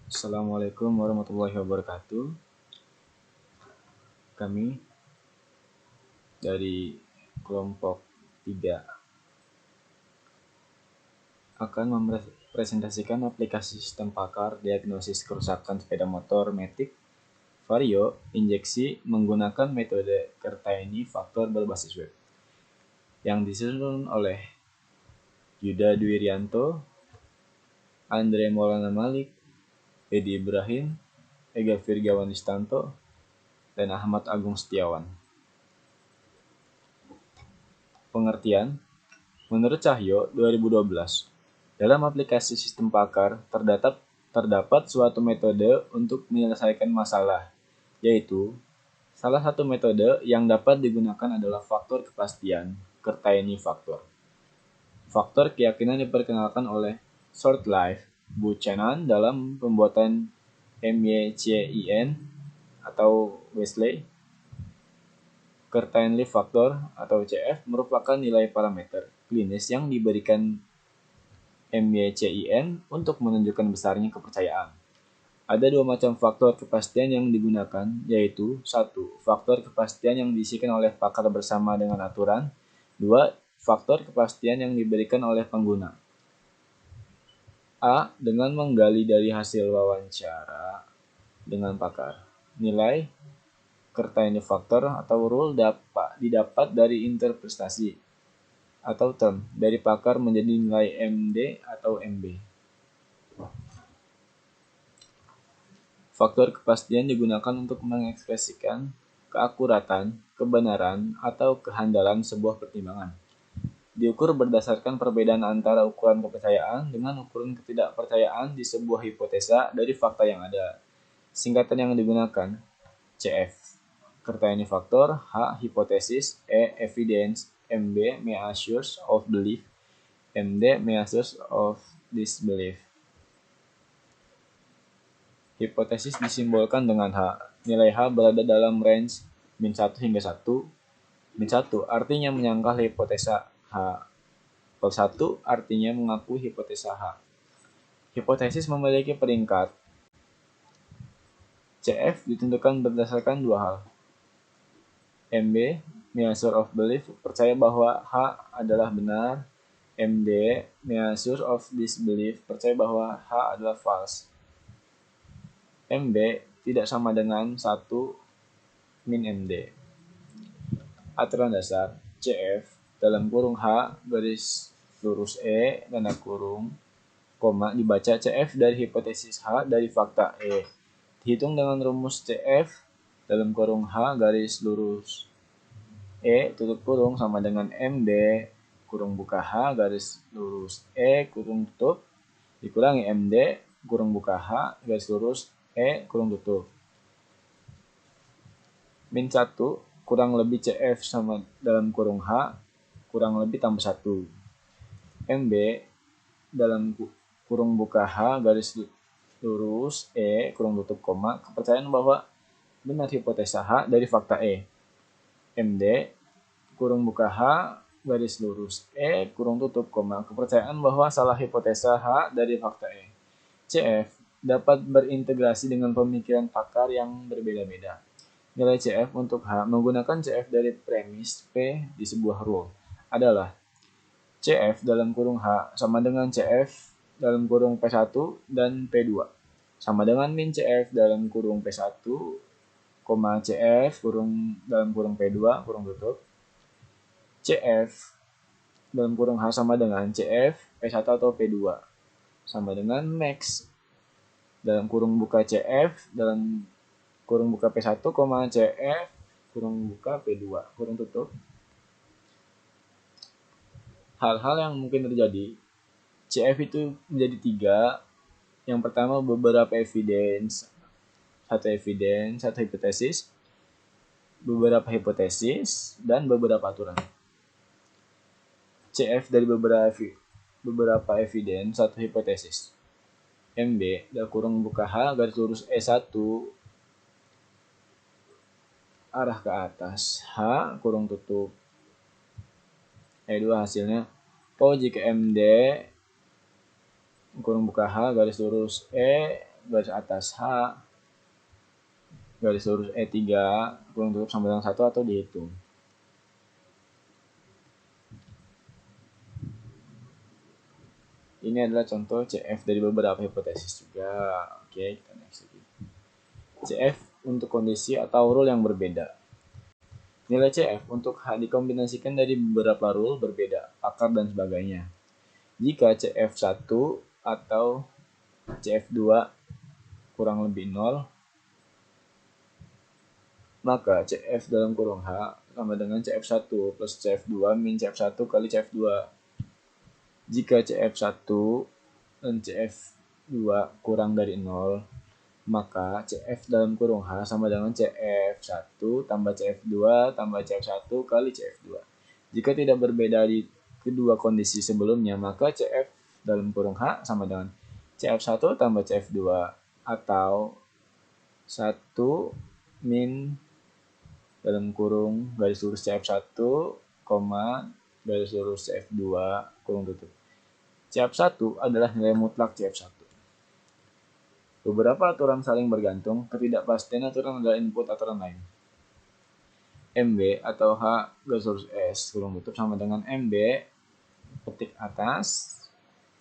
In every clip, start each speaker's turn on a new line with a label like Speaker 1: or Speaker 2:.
Speaker 1: Assalamualaikum warahmatullahi wabarakatuh. Kami dari kelompok 3 akan mempresentasikan aplikasi sistem pakar diagnosis kerusakan sepeda motor Matic Vario injeksi menggunakan metode Kertaini faktor berbasis web yang disusun oleh Yuda Dwirianto, Andre Maulana Malik, Edi Ibrahim, Ega Virgawan Istanto, dan Ahmad Agung Setiawan. Pengertian, menurut Cahyo 2012, dalam aplikasi sistem pakar terdapat suatu metode untuk menyelesaikan masalah, yaitu salah satu metode yang dapat digunakan adalah faktor kepastian, Kertaini faktor. Faktor keyakinan diperkenalkan oleh Shortlife Buchanan dalam pembuatan MYCIN atau Wesley. Kertaini faktor atau CF merupakan nilai parameter klinis yang diberikan MYCIN untuk menunjukkan besarnya kepercayaan. Ada dua macam faktor kepastian yang digunakan, yaitu 1. Faktor kepastian yang diisikan oleh pakar bersama dengan aturan. 2. Faktor kepastian yang diberikan oleh pengguna. A. Dengan menggali dari hasil wawancara dengan pakar. Nilai Kertaini faktor atau rule didapat dari interpretasi atau term dari pakar menjadi nilai MD atau MB. Faktor kepastian digunakan untuk mengekspresikan keakuratan, kebenaran, atau kehandalan sebuah pertimbangan. Diukur berdasarkan perbedaan antara ukuran kepercayaan dengan ukuran ketidakpercayaan di sebuah hipotesa dari fakta yang ada. Singkatan yang digunakan, CF. Kertaini faktor, H. Hipotesis, E. Evidence, MB. Measures of belief, MD. Measures of disbelief. Hipotesis disimbolkan dengan H. Nilai H berada dalam range min 1 hingga 1. Min 1 artinya menyangkal hipotesa H. Plus 1 artinya mengakui hipotesa H. Hipotesis memiliki peringkat. CF ditentukan berdasarkan dua hal. MB, measure of belief, percaya bahwa H adalah benar. MD, measure of disbelief, percaya bahwa H adalah false. MB tidak sama dengan 1 min MD. Aturan dasar CF dalam kurung H garis lurus E tanda kurung koma dibaca CF dari hipotesis H dari fakta E. Dihitung dengan rumus CF dalam kurung H garis lurus E tutup kurung sama dengan MD kurung buka H garis lurus E kurung tutup dikurangi MD kurung buka H garis lurus E kurung tutup. Min 1 kurang lebih CF sama dalam kurung H kurang lebih tambah 1. MB dalam kurung buka H garis lurus E kurung tutup koma kepercayaan bahwa benar hipotesa H dari fakta E. MD kurung buka H garis lurus E kurung tutup koma kepercayaan bahwa salah hipotesa H dari fakta E. CF dapat berintegrasi dengan pemikiran pakar yang berbeda-beda. Nilai CF untuk H menggunakan CF dari premis P di sebuah rule adalah CF dalam kurung H sama dengan CF dalam kurung P1 dan P2 sama dengan min CF dalam kurung P1, CF kurung dalam kurung P2 kurung tutup. CF dalam kurung H sama dengan CF P1 atau P2 sama dengan max dalam kurung buka CF dalam kurung buka P1, CF kurung buka P2 kurung tutup. Hal-hal yang mungkin terjadi, CF itu menjadi 3. Yang pertama beberapa evidence, satu hipotesis, beberapa hipotesis, dan beberapa aturan. CF dari beberapa evidence, satu hipotesis. MB dalam kurung buka H garis lurus E1 arah ke atas H kurung tutup E2 hasilnya jika MD kurung buka H garis lurus E garis atas H garis lurus E3 kurung tutup sama dengan 1 atau dihitung. Ini adalah contoh CF dari beberapa hipotesis juga. Oke, kita next lagi. CF untuk kondisi atau rule yang berbeda. Nilai CF untuk H dikombinasikan dari beberapa rule berbeda, akar dan sebagainya. Jika CF1 atau CF2 kurang lebih 0, maka CF dalam kurung H sama dengan CF1 plus CF2 min CF1 kali CF2. Jika CF1 dan CF2 kurang dari 0, maka CF dalam kurung H sama dengan CF1 tambah CF2 tambah CF1 kali CF2. Jika tidak berbeda di kedua kondisi sebelumnya, maka CF dalam kurung H sama dengan CF1 tambah CF2 atau 1 min dalam kurung garis lurus CF1, garis lurus CF2 kurung tutup. CF1 adalah nilai mutlak CF1. Beberapa aturan saling bergantung, ketidakpastian aturan adalah input aturan lain. MB atau H garis lurus S kurung tutup sama dengan MB petik atas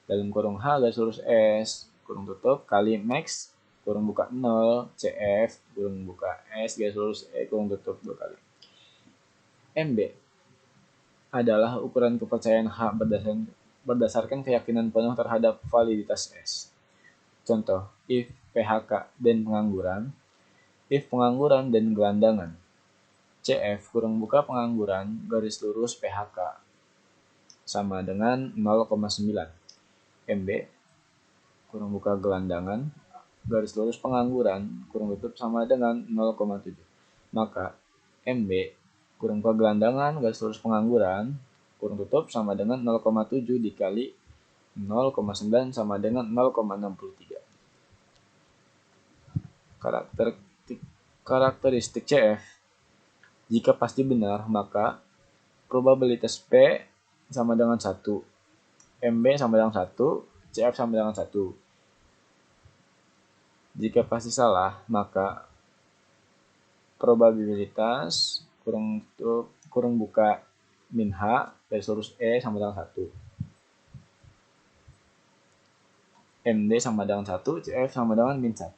Speaker 1: dalam kurung H garis lurus S kurung tutup kali max kurung buka 0 CF kurung buka S garis lurus E kurung tutup 2 kali. MB adalah ukuran kepercayaan H berdasarkan keyakinan penuh terhadap validitas S. Contoh, if PHK dan pengangguran, if pengangguran dan gelandangan. CF kurung buka pengangguran garis lurus PHK sama dengan 0,9. MB kurung buka gelandangan garis lurus pengangguran kurung tutup sama dengan 0,7. Maka MB kurung buka gelandangan garis lurus pengangguran kurung tutup sama dengan 0,7 dikali 0,9 sama dengan 0,63. Karakteristik CF. Jika pasti benar, maka probabilitas P sama dengan 1, MB sama dengan 1, CF sama dengan 1. Jika pasti salah, maka probabilitas kurung buka min H garis lurus E sama dengan 1. MD sama dengan 1, CF sama dengan min 1.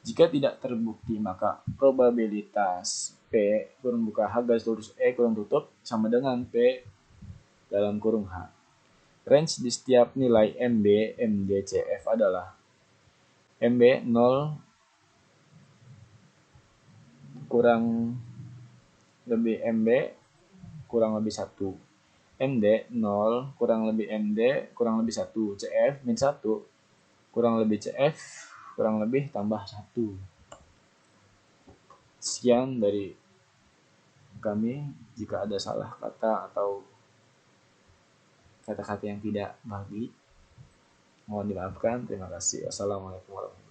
Speaker 1: Jika tidak terbukti, maka probabilitas P kurung buka H garis lurus E kurung tutup sama dengan P dalam kurung H. Range di setiap nilai MB, MD, CF adalah MB 0 kurang lebih MB kurang lebih 1. MD 0 kurang lebih MD kurang lebih 1. CF min 1 kurang lebih CF kurang lebih tambah 1. Sekian dari kami. Jika ada salah kata atau kata-kata yang tidak baik, mohon dimaafkan. Terima kasih. Wassalamualaikum warahmatullahi wabarakatuh.